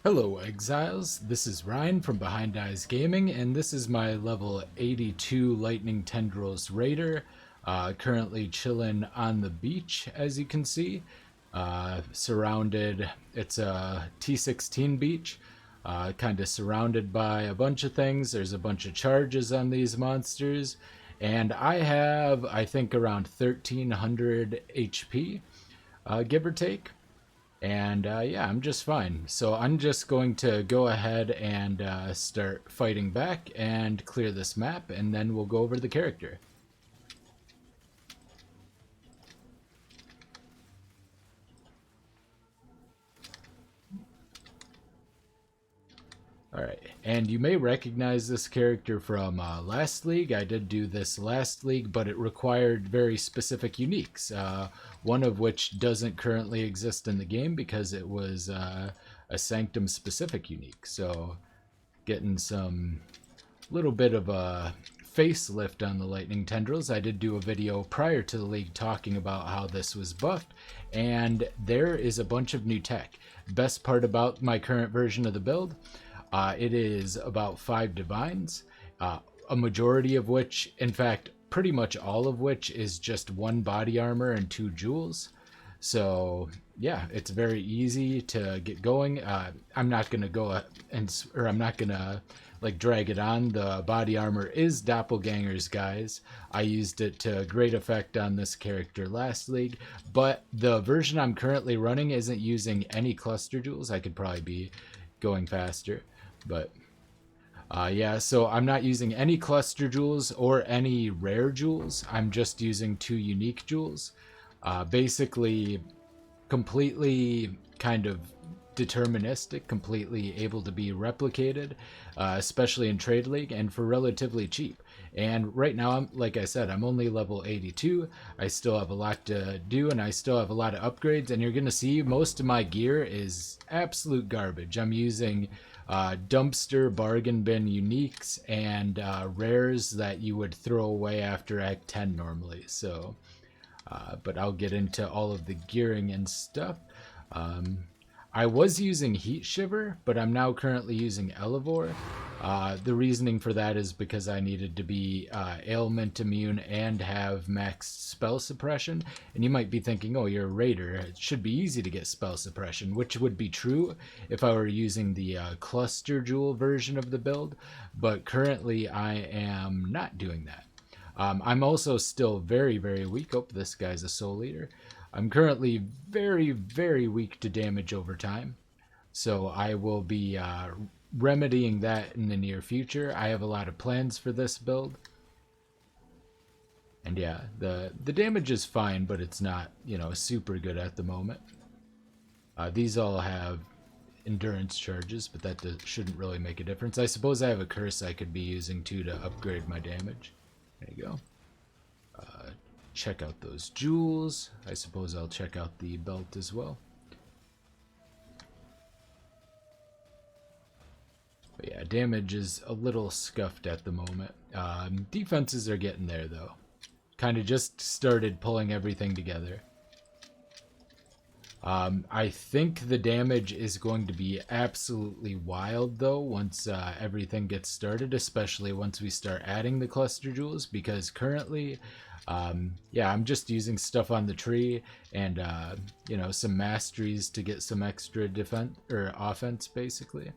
Hello Exiles, this is Ryan from Behind Eyes Gaming, and this is my level 82 Lightning Tendrils Raider, currently chilling on the beach, as you can see, surrounded, it's a T16 beach, kind of surrounded by a bunch of things. There's a bunch of charges on these monsters, and I have, I think, around 1300 HP, give or take. And yeah, I'm just fine. So I'm just going to go ahead and start fighting back and clear this map, and then we'll go over the character. Alright, and you may recognize this character from last league. I did do this last league, but it required very specific uniques, one of which doesn't currently exist in the game because it was a Sanctum specific unique. So getting some little bit of a facelift on the Lightning Tendrils. I did do a video prior to the league talking about how this was buffed, and there is a bunch of new tech. Best part about my current version of the build, it is about 5 divines, a majority of which, in fact, pretty much all of which is just 1 body armor and 2 jewels. So yeah, it's very easy to get going. I'm not gonna go or I'm not gonna like drag it on. The body armor is doppelgangers, guys. I used it to great effect on this character last league, but the version I'm currently running isn't using any cluster jewels. I could probably be going faster, but yeah, so I'm not using any cluster jewels or any rare jewels. I'm just using 2 unique jewels. Basically, completely kind of deterministic, completely able to be replicated, especially in Trade League, and for relatively cheap. And right now, like I said, I'm only level 82. I still have a lot to do, and I still have a lot of upgrades. And you're going to see most of my gear is absolute garbage. I'm using dumpster bargain bin uniques and rares that you would throw away after Act 10 normally. So but I'll get into all of the gearing and stuff. I was using Heat Shiver, but I'm now currently using Elevore. The reasoning for that is because I needed to be ailment immune and have max spell suppression. And you might be thinking, oh, you're a raider. It should be easy to get spell suppression, which would be true if I were using the cluster jewel version of the build. But currently I am not doing that. I'm also still very, very weak. Oh, this guy's a soul eater. I'm currently very, very weak to damage over time. So I will be remedying that in the near future. I have a lot of plans for this build. And yeah, the damage is fine, but it's not, super good at the moment. These all have endurance charges, but that shouldn't really make a difference. I suppose I have a curse I could be using too to upgrade my damage. There you go. Check out those jewels. I suppose I'll check out the belt as well. But yeah, damage is a little scuffed at the moment. Defenses are getting there though. Kind of just started pulling everything together. I think the damage is going to be absolutely wild though once everything gets started, especially once we start adding the cluster jewels, because currently yeah, I'm just using stuff on the tree and some masteries to get some extra defense or offense basically.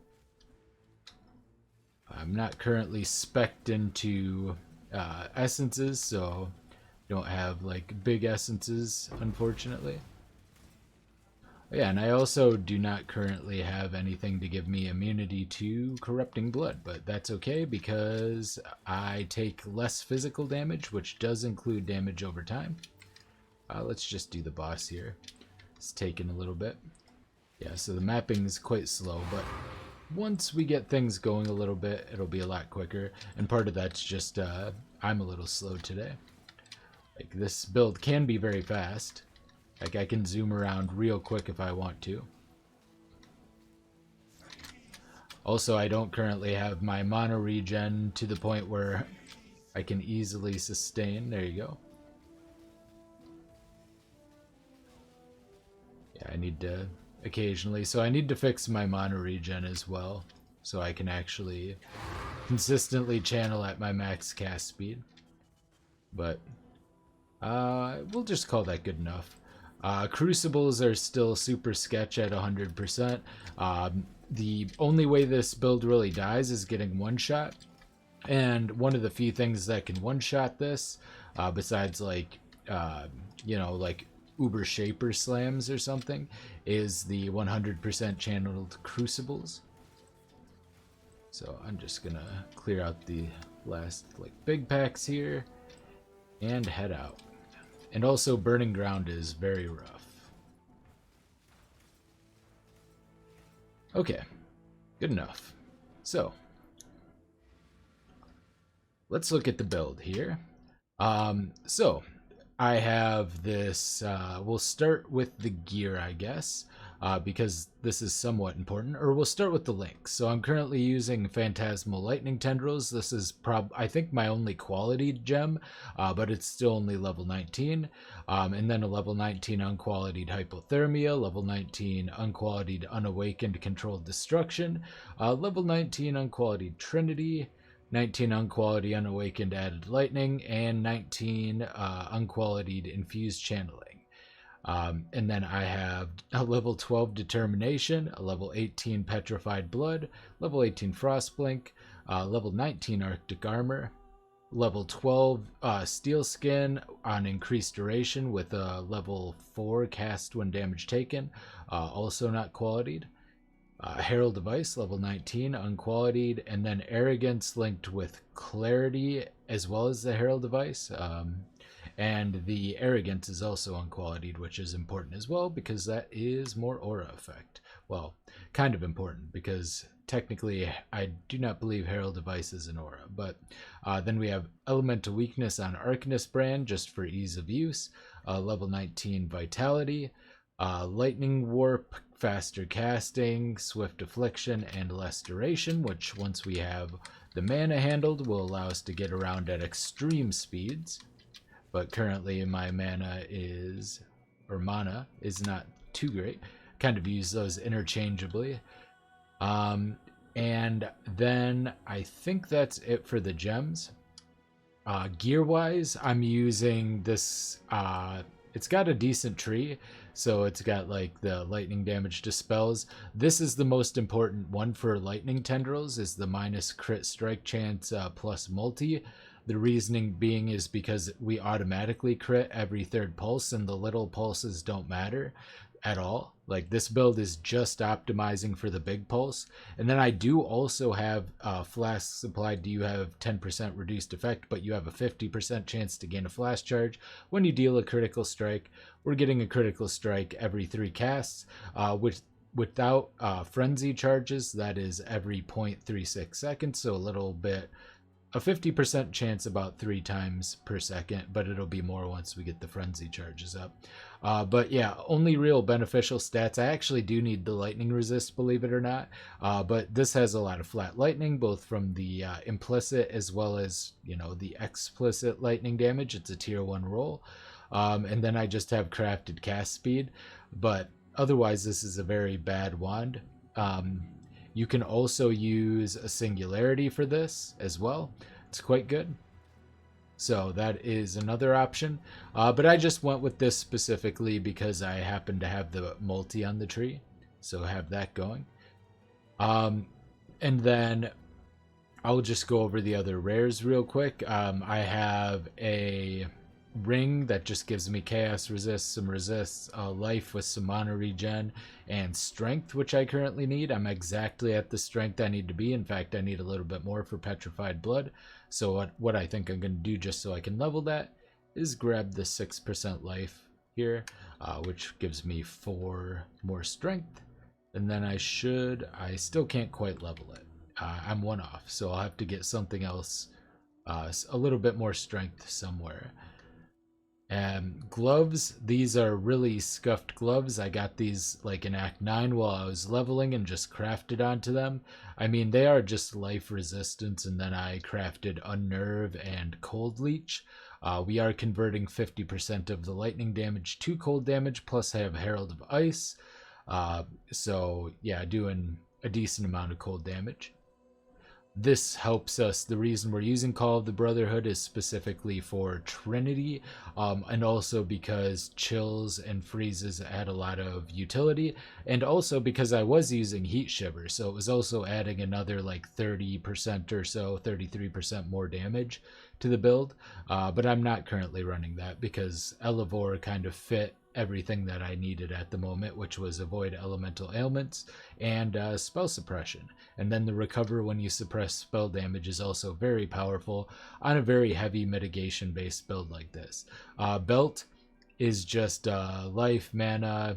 I'm not currently spec'd into essences, so don't have like big essences unfortunately. Yeah, and I also do not currently have anything to give me immunity to corrupting blood, but that's okay because I take less physical damage, which does include damage over time. Let's just do the boss here. It's taking a little bit. Yeah, so the mapping is quite slow, but once we get things going a little bit, it'll be a lot quicker. And part of that's just I'm a little slow today. Like, this build can be very fast. Like, I can zoom around real quick if I want to. Also, I don't currently have my mono regen to the point where I can easily sustain. There you go. Yeah, I need to occasionally. So I need to fix my mana regen as well, so I can actually consistently channel at my max cast speed. But we'll just call that good enough. Crucibles are still super sketch at 100%. The only way this build really dies is getting one shot. And one of the few things that can one shot this, besides like, like Uber Shaper slams or something, is the 100% channeled Crucibles. So I'm just gonna clear out the last like big packs here and head out. And also Burning Ground is very rough. Okay, good enough. So let's look at the build here. So I have this, we'll start with the gear, I guess, because this is somewhat important, or we'll start with the links. So I'm currently using Phantasmal Lightning Tendrils. This is I think my only quality gem, but it's still only level 19. And then a level 19 unqualityed Hypothermia, level 19 unqualityed Unawakened Controlled Destruction, level 19 unqualityed Trinity, 19 unquality Unawakened Added Lightning, and 19 unqualityed Infused Channeling. And then I have a level 12 Determination, a level 18 Petrified Blood, level 18 Frostblink, level 19 Arctic Armor, level 12 Steel Skin on increased duration with a level 4 cast when damage taken, also not qualityed. Herald Device, level 19, unqualityed, and then Arrogance linked with Clarity as well as the Herald Device. And the Arrogance is also unqualityed, which is important as well because that is more aura effect. Well, kind of important because technically I do not believe Herald Device is an aura. But then we have Elemental Weakness on Arcanist Brand just for ease of use. Level 19 Vitality. Lightning Warp, faster casting, swift affliction, and less duration, which once we have the mana handled will allow us to get around at extreme speeds. But currently my mana is not too great. Kind of use those interchangeably. And then I think that's it for the gems. Gear wise, I'm using this, it's got a decent tree, so it's got like the lightning damage dispels. This is the most important one for lightning tendrils, is the minus crit strike chance plus multi. The reasoning being is because we automatically crit every third pulse and the little pulses don't matter at all. Like this build is just optimizing for the big pulse. And then I do also have Flasks applied. Do you have 10% reduced effect, but you have a 50% chance to gain a flash charge when you deal a critical strike. We're getting a critical strike every 3 casts, without frenzy charges. That is every 0.36 seconds, so a little bit, a 50% chance about 3 times per second, but it'll be more once we get the frenzy charges up. But yeah, only real beneficial stats. I actually do need the lightning resist, believe it or not. But this has a lot of flat lightning, both from the implicit as well as, the explicit lightning damage. It's a tier 1 roll. And then I just have crafted cast speed. But otherwise, this is a very bad wand. You can also use a singularity for this as well. It's quite good. So that is another option. But I just went with this specifically because I happen to have the multi on the tree. So have that going. And then I'll just go over the other rares real quick. I have a ring that just gives me chaos resist, some resists, life with some mana regen, and strength, which I currently need. I'm exactly at the strength I need to be. In fact, I need a little bit more for petrified blood. So what I think I'm going to do just so I can level that is grab the 6% life here, which gives me 4 more strength. And then I still can't quite level it. I'm 1 off, so I'll have to get something else, a little bit more strength somewhere. Gloves, these are really scuffed gloves. I got these like in Act 9 while I was leveling and just crafted onto them. I mean, they are just life resistance, and then I crafted Unnerve and Cold Leech. We are converting 50% of the lightning damage to cold damage, plus I have Herald of Ice. So yeah, doing a decent amount of cold damage. This helps us. The reason we're using Call of the Brotherhood is specifically for Trinity, and also because chills and freezes add a lot of utility, and also because I was using Heat Shiver, so it was also adding another like 30% or so, 33% more damage to the build. But I'm not currently running that because Elevore kind of fit everything that I needed at the moment, which was avoid elemental ailments and spell suppression. And then the recover when you suppress spell damage is also very powerful on a very heavy mitigation based build like this. Belt is just life, mana,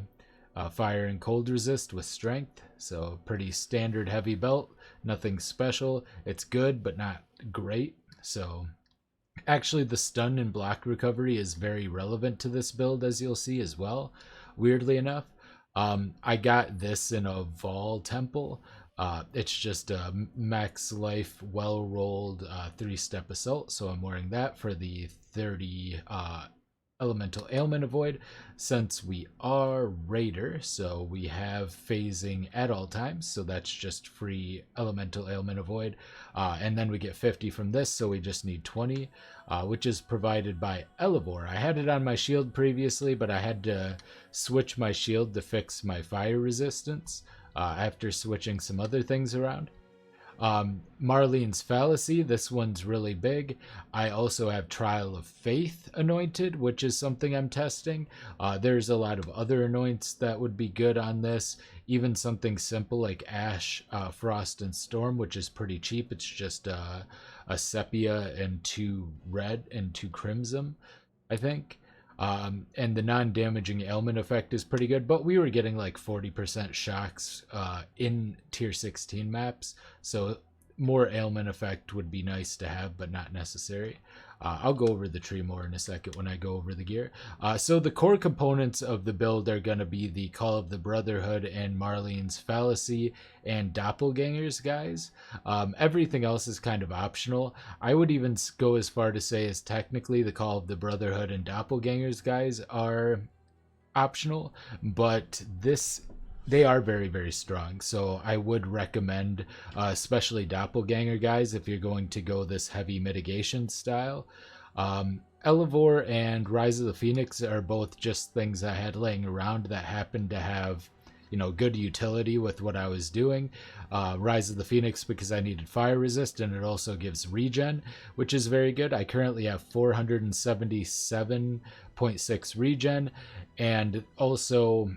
fire, and cold resist with strength. So pretty standard heavy belt, nothing special. It's good, but not great. So actually, the stun and block recovery is very relevant to this build, as you'll see as well, weirdly enough. I got this in a Vol Temple. It's just a max life, well rolled 3-step assault, so I'm wearing that for the 30 elemental ailment avoid. Since we are Raider, so we have phasing at all times, so that's just free elemental ailment avoid. And then we get 50 from this, so we just need 20, which is provided by Elevore. I had it on my shield previously, but I had to switch my shield to fix my fire resistance after switching some other things around. Marlene's Fallacy, this one's really big. I also have Trial of Faith anointed, which is something I'm testing. There's a lot of other anoints that would be good on this. Even something simple like Ash, Frost, and Storm, which is pretty cheap. It's just a Sepia and 2 red and 2 crimson, I think. And the non-damaging ailment effect is pretty good, but we were getting like 40% shocks in tier 16 maps, so more ailment effect would be nice to have, but not necessary. I'll go over the tree more in a second when I go over the gear. So the core components of the build are going to be the Call of the Brotherhood and Marlene's Fallacy and Doppelgangers, guys. Everything else is kind of optional. I would even go as far to say as technically the Call of the Brotherhood and Doppelgangers, guys, are optional, but they are very, very strong. So I would recommend, especially Doppelganger guys, if you're going to go this heavy mitigation style. Elevore and Rise of the Phoenix are both just things I had laying around that happened to have, good utility with what I was doing. Rise of the Phoenix because I needed fire resist, and it also gives regen, which is very good. I currently have 477.6 regen, and also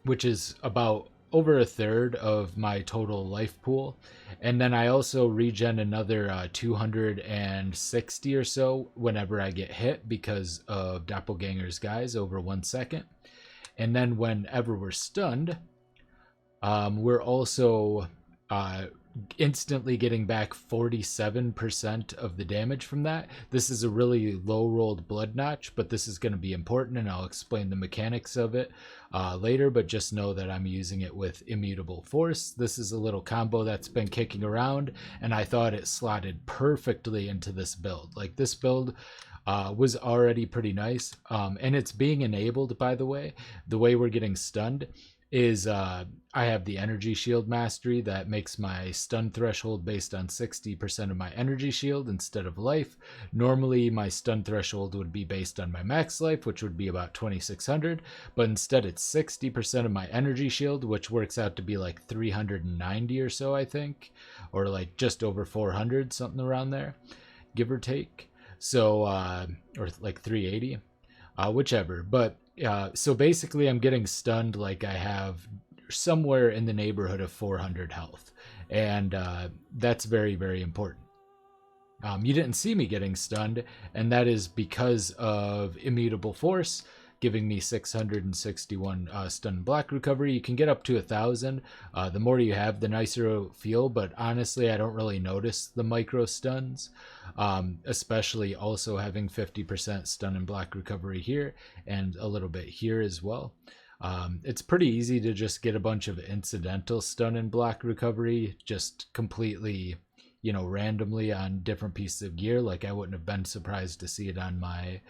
which is about over a third of my total life pool. And then I also regen another 260 or so whenever I get hit because of Doppelganger's guys over 1 second. And then whenever we're stunned, we're also instantly getting back 47% of the damage from that. This is a really low rolled blood notch, but this is going to be important, and I'll explain the mechanics of it later, but just know that I'm using it with Immutable Force. This is a little combo that's been kicking around, and I thought it slotted perfectly into this build. Like, this build was already pretty nice, and it's being enabled, by the way we're getting stunned is I have the energy shield mastery that makes my stun threshold based on 60% of my energy shield instead of life. Normally my stun threshold would be based on my max life, which would be about 2600, but instead it's 60% of my energy shield, which works out to be like 390 or so, I think, or like just over 400, something around there, give or take. So or like 380, whichever. But so basically I'm getting stunned like I have somewhere in the neighborhood of 400 health, and that's very, very important. You didn't see me getting stunned, and that is because of Immutable Force giving me 661 stun block recovery. You can get up to 1,000. The more you have, the nicer it'll feel, but honestly I don't really notice the micro stuns, especially also having 50% stun and block recovery here and a little bit here as well. It's pretty easy to just get a bunch of incidental stun and block recovery just completely, randomly on different pieces of gear. Like, I wouldn't have been surprised to see it on my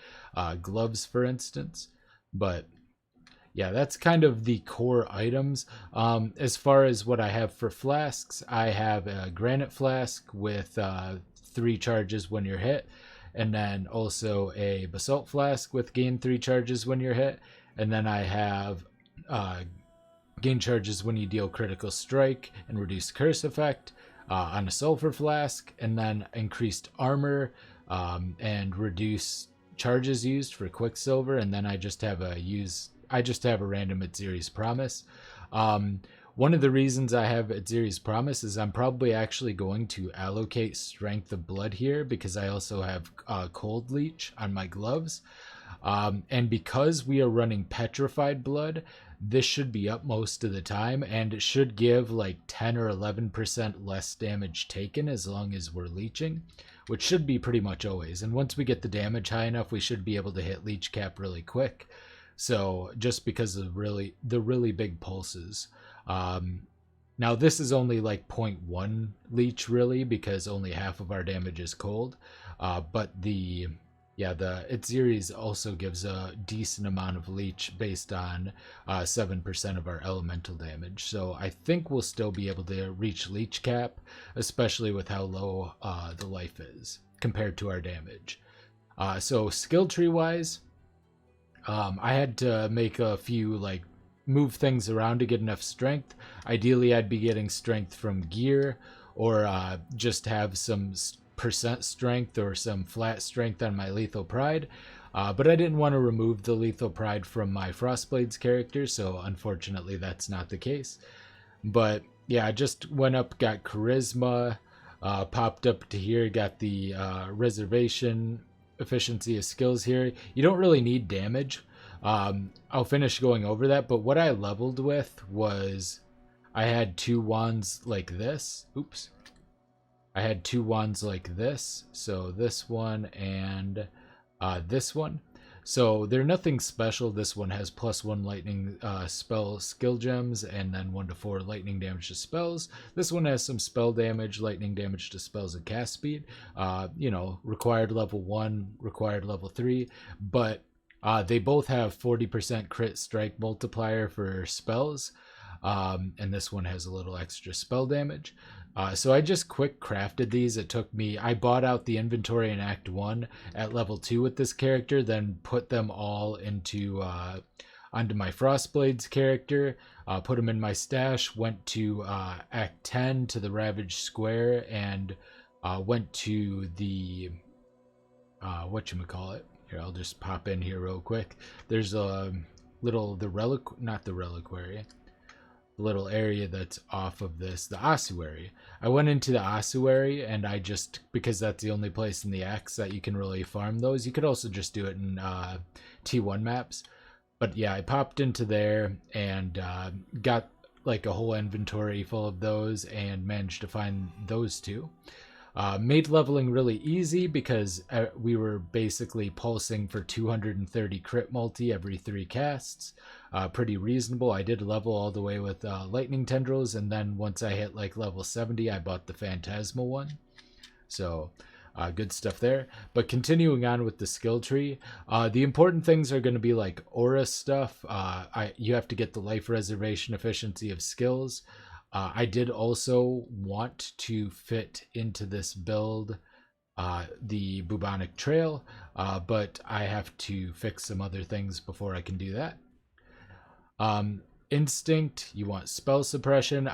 gloves, for instance. But yeah, that's kind of the core items. As far as what I have for flasks, I have a granite flask with 3 charges when you're hit, and then also a basalt flask with gain 3 charges when you're hit, and then I have uh, gain charges when you deal critical strike and reduce curse effect on a sulfur flask, and then increased armor and reduce charges used for quicksilver, and then I just have a random Etziri's Promise. Um, One of the reasons I have Etziri's Promise is I'm probably actually going to allocate Strength of Blood here because I also have Cold Leech on my gloves. And because we are running Petrified Blood, this should be up most of the time, and it should give like 10 or 11% less damage taken as long as we're leeching, which should be pretty much always. And once we get the damage high enough, we should be able to hit leech cap really quick. So just because of the really big pulses. Now this is only like 0.1 leech really, because only half of our damage is cold. But the Etziri's also gives a decent amount of leech based on 7% of our elemental damage. So I think we'll still be able to reach leech cap, especially with how low the life is compared to our damage. So skill tree wise, I had to make a few like move things around to get enough strength. Ideally, I'd be getting strength from gear, or just have some percent strength or some flat strength on my lethal pride. But I didn't want to remove the lethal pride from my Frostblades character, so unfortunately that's not the case. But yeah, I just went up, got charisma, popped up to here, got the reservation efficiency of skills here. You don't really need damage. I'll finish going over that, but what I leveled with was I had 2 wands like this. Oops. I had 2 wands like this. So this one and this one. So they're nothing special. This one has +1 lightning spell skill gems, and then 1 to 4 lightning damage to spells. This one has some spell damage, lightning damage to spells, and cast speed. Required level 1, required level 3, but they both have 40% crit strike multiplier for spells, and this one has a little extra spell damage. So I just quick crafted these. It took me, I bought out the inventory in Act 1 at level 2 with this character, then put them all into onto my Frostblades character, put them in my stash, went to Act 10 to the Ravaged Square, and went to the, whatchamacallit. Here, I'll just pop in here real quick. There's a little, not the reliquary, little area that's off of this, the ossuary. I went into the ossuary, and I just, because that's the only place in the X that you can really farm those. You could also just do it in T1 maps, but yeah, I popped into there and got like a whole inventory full of those and managed to find those 2. Made leveling really easy because we were basically pulsing for 230 crit multi every 3 casts. Pretty reasonable. I did level all the way with Lightning Tendrils, and then once I hit like level 70, I bought the Phantasmal one. So good stuff there. But continuing on with the skill tree, the important things are going to be like aura stuff. You have to get the life reservation efficiency of skills. I did also want to fit into this build the bubonic trail, but I have to fix some other things before I can do that. Instinct, you want spell suppression.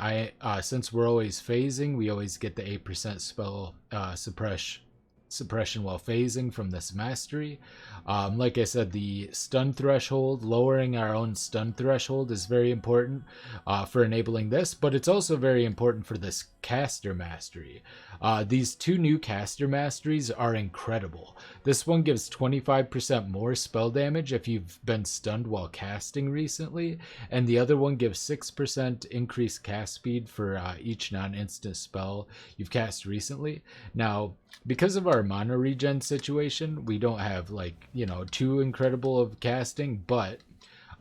Since we're always phasing, we always get the 8% spell suppression while phasing from this mastery. Like I said, the stun threshold, lowering our own stun threshold is very important for enabling this, but it's also very important for this caster mastery. These 2 new caster masteries are incredible. This one gives 25% more spell damage if you've been stunned while casting recently, and the other one gives 6% increased cast speed for each non-instant spell you've cast recently. Now, because of our mana regen situation, we don't have too incredible of casting, but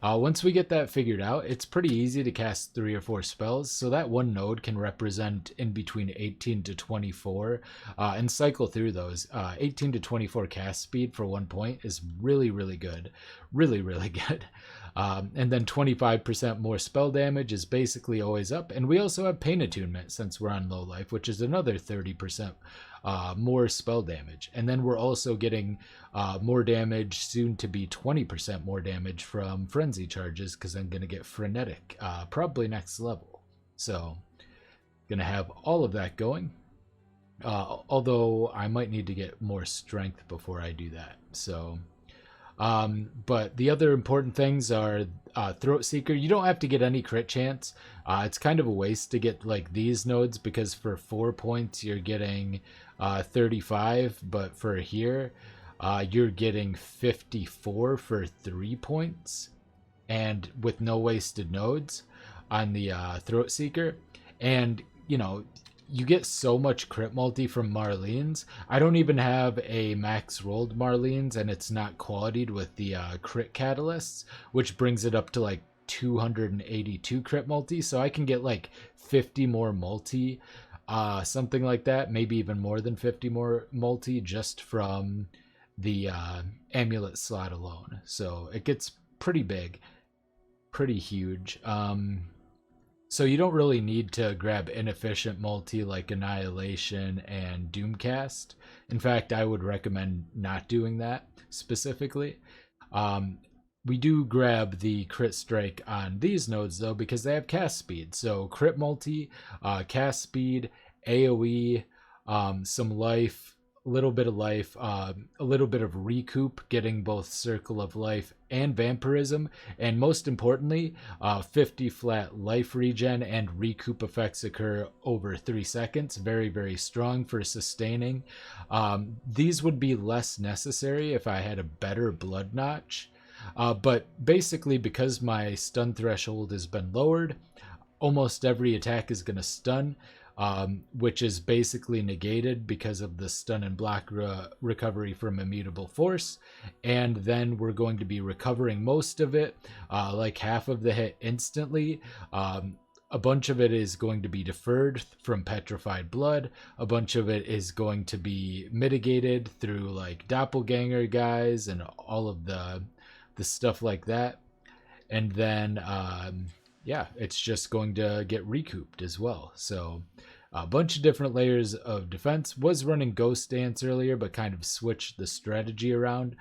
once we get that figured out, it's pretty easy to cast 3 or 4 spells, so that one node can represent in between 18 to 24 and cycle through those. 18 to 24 cast speed for 1 point is really, really good. Really, really good. And then 25% more spell damage is basically always up. And we also have Pain Attunement since we're on low life, which is another 30% more spell damage. And then we're also getting more damage, soon to be 20% more damage from Frenzy charges, because I'm going to get Frenetic probably next level. So going to have all of that going. Although I might need to get more strength before I do that. So... but the other important things are Throat Seeker. You don't have to get any crit chance. It's kind of a waste to get like these nodes, because for 4 points you're getting 35, but for here you're getting 54 for 3 points, and with no wasted nodes on the Throat Seeker. And you know, you get so much crit multi from Marlene's. I don't even have a max rolled Marlene's, and it's not qualityed with the crit catalysts, which brings it up to like 282 crit multi. So I can get like 50 more multi, something like that, maybe even more than 50 more multi just from the amulet slot alone. So it gets pretty big, pretty huge. So you don't really need to grab inefficient multi like Annihilation and Doomcast. In fact, I would recommend not doing that specifically. We do grab the crit strike on these nodes though, because they have cast speed. So crit multi, cast speed, AoE, some life, a little bit of life, a little bit of recoup, getting both Circle of Life and Vampirism, and most importantly, 50 flat life regen and recoup effects occur over 3 seconds. Very, very strong for sustaining. These would be less necessary if I had a better blood notch. But basically, because my stun threshold has been lowered, almost every attack is going to stun, which is basically negated because of the stun and block recovery from Immutable Force. And then we're going to be recovering most of it, like half of the hit instantly. A bunch of it is going to be deferred from Petrified Blood. A bunch of it is going to be mitigated through like Doppelganger guys and all of the stuff like that. And then yeah, it's just going to get recouped as well. So a bunch of different layers of defense. Was running Ghost Dance earlier, but kind of switched the strategy around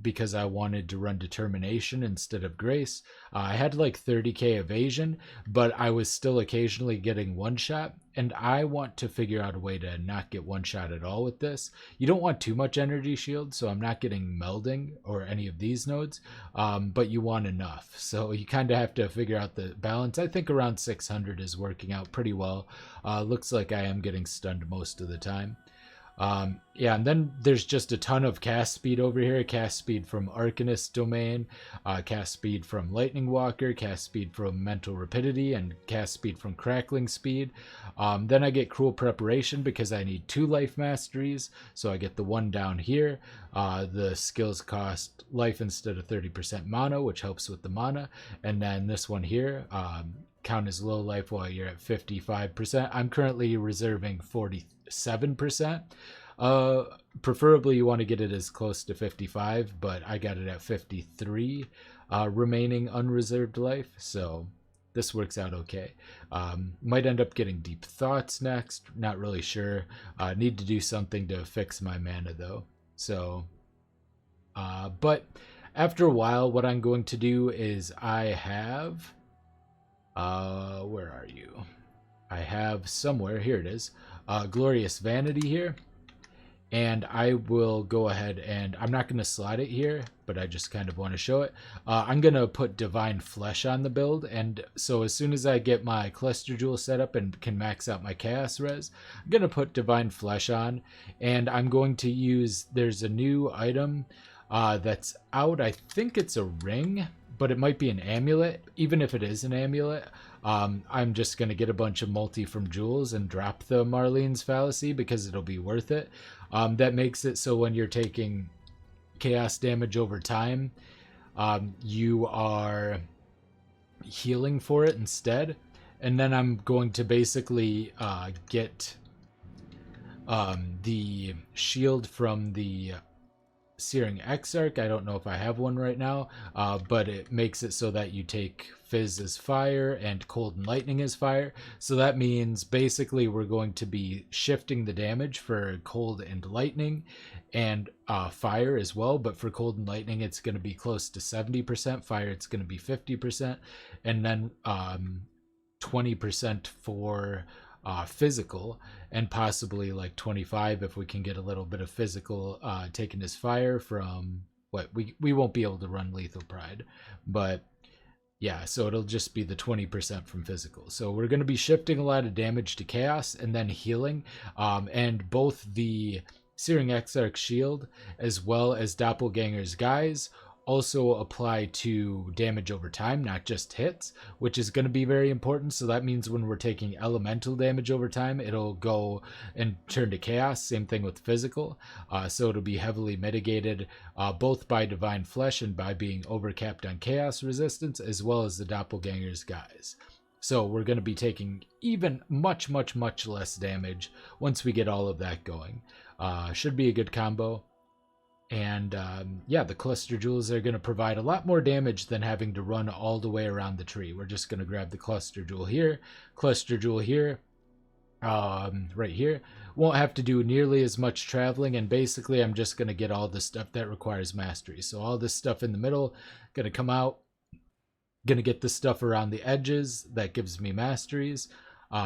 because I wanted to run Determination instead of Grace. I had like 30k evasion, but I was still occasionally getting one shot, and I want to figure out a way to not get one shot at all with this. You don't want too much energy shield, so I'm not getting melding or any of these nodes, but you want enough. So you kind of have to figure out the balance. I think around 600 is working out pretty well. Looks like I am getting stunned most of the time. Yeah, and then there's just a ton of cast speed over here. Cast speed from Arcanist Domain, cast speed from Lightning Walker, cast speed from Mental Rapidity, and cast speed from Crackling Speed. Then I get Cruel Preparation because I need 2 life masteries, so I get the one down here. The skills cost life instead of 30% mana, which helps with the mana. And then this one here, count as low life while you're at 55%. I'm currently reserving 47%. Preferably you want to get it as close to 55, but I got it at 53 remaining unreserved life, so this works out okay. Might end up getting Deep Thoughts next, not really sure. Need to do something to fix my mana though. So but after a while, what I'm going to do is I have where are you? I have somewhere, here it is, Glorious Vanity here. And I will go ahead and I'm not going to slot it here, but I just kind of want to show it. I'm going to put Divine Flesh on the build. And so as soon as I get my Cluster Jewel set up and can max out my Chaos Res, I'm going to put Divine Flesh on. And I'm going to use, there's a new item that's out. I think it's a ring, but it might be an amulet. Even if it is an amulet, I'm just going to get a bunch of multi from jewels and drop the Marlene's Fallacy because it'll be worth it. That makes it so when you're taking chaos damage over time, you are healing for it instead. And then I'm going to basically get the shield from the Searing Exarch. I don't know if I have one right now, but it makes it so that you take Fizz as fire and Cold and Lightning as fire. So that means basically we're going to be shifting the damage for Cold and Lightning and fire as well. But for Cold and Lightning, it's going to be close to 70%. Fire, it's going to be 50%. And then 20% for physical, and possibly like 25 if we can get a little bit of physical taken as fire from what we won't be able to run Lethal Pride, but yeah, so it'll just be the 20% from physical. So we're going to be shifting a lot of damage to chaos and then healing, and both the Searing Exarch shield as well as Doppelganger's guys also apply to damage over time, not just hits, which is going to be very important. So that means when we're taking elemental damage over time, it'll go and turn to chaos. Same thing with physical. So it'll be heavily mitigated both by Divine Flesh and by being overcapped on chaos resistance, as well as the Doppelganger's guys. So we're going to be taking even much less damage once we get all of that going. Should be a good combo. And yeah, the cluster jewels are going to provide a lot more damage than having to run all the way around the tree. We're just going to grab the cluster jewel here, right here. Won't have to do nearly as much traveling, and basically I'm just going to get all the stuff that requires mastery. So all this stuff in the middle, going to come out, going to get the stuff around the edges that gives me masteries.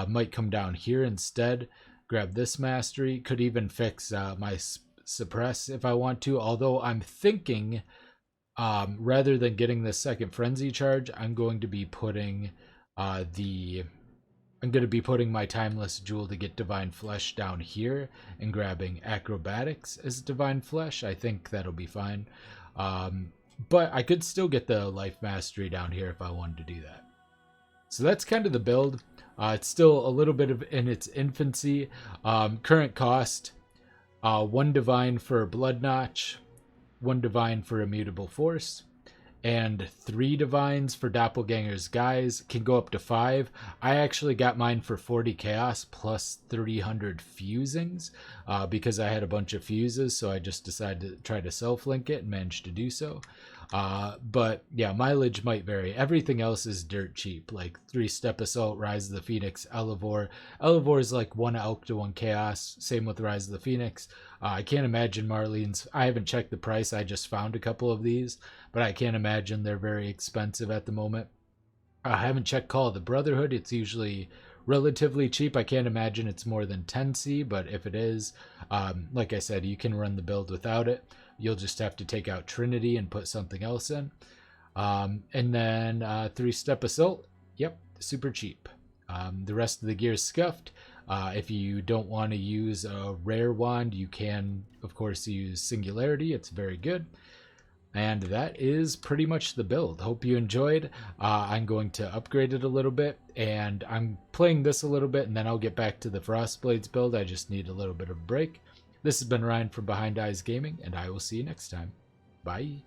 Might come down here instead, grab this mastery, could even fix my suppress if I want to, although I'm thinking rather than getting the second frenzy charge, I'm going to be putting my timeless jewel to get divine flesh down here and grabbing acrobatics as divine flesh. I think that'll be fine, but I could still get the life mastery down here if I wanted to do that. So that's kind of the build. It's still a little bit in its infancy. Current cost, 1 divine for Blood Notch, 1 divine for Immutable Force, and 3 divines for Doppelganger's guys. Can go up to 5. I actually got mine for 40 chaos plus 300 fusings because I had a bunch of fuses, so I just decided to try to self-link it and managed to do so. But yeah, mileage might vary. Everything else is dirt cheap, like 3-step assault, Rise of the Phoenix, Elevore. Elevore is like 1 elk to 1 chaos. Same with Rise of the Phoenix. I can't imagine Marlene's. I haven't checked the price. I just found a couple of these, but I can't imagine they're very expensive at the moment. I haven't checked Call of the Brotherhood. It's usually relatively cheap. I can't imagine it's more than 10C, but if it is, like I said, you can run the build without it. You'll just have to take out Trinity and put something else in. And then 3-step assault. Yep, super cheap. The rest of the gear is scuffed. If you don't want to use a rare wand, you can, of course, use Singularity. It's very good. And that is pretty much the build. Hope you enjoyed. I'm going to upgrade it a little bit, and I'm playing this a little bit, and then I'll get back to the Frostblades build. I just need a little bit of a break. This has been Ryan from Behind Eyes Gaming, and I will see you next time. Bye.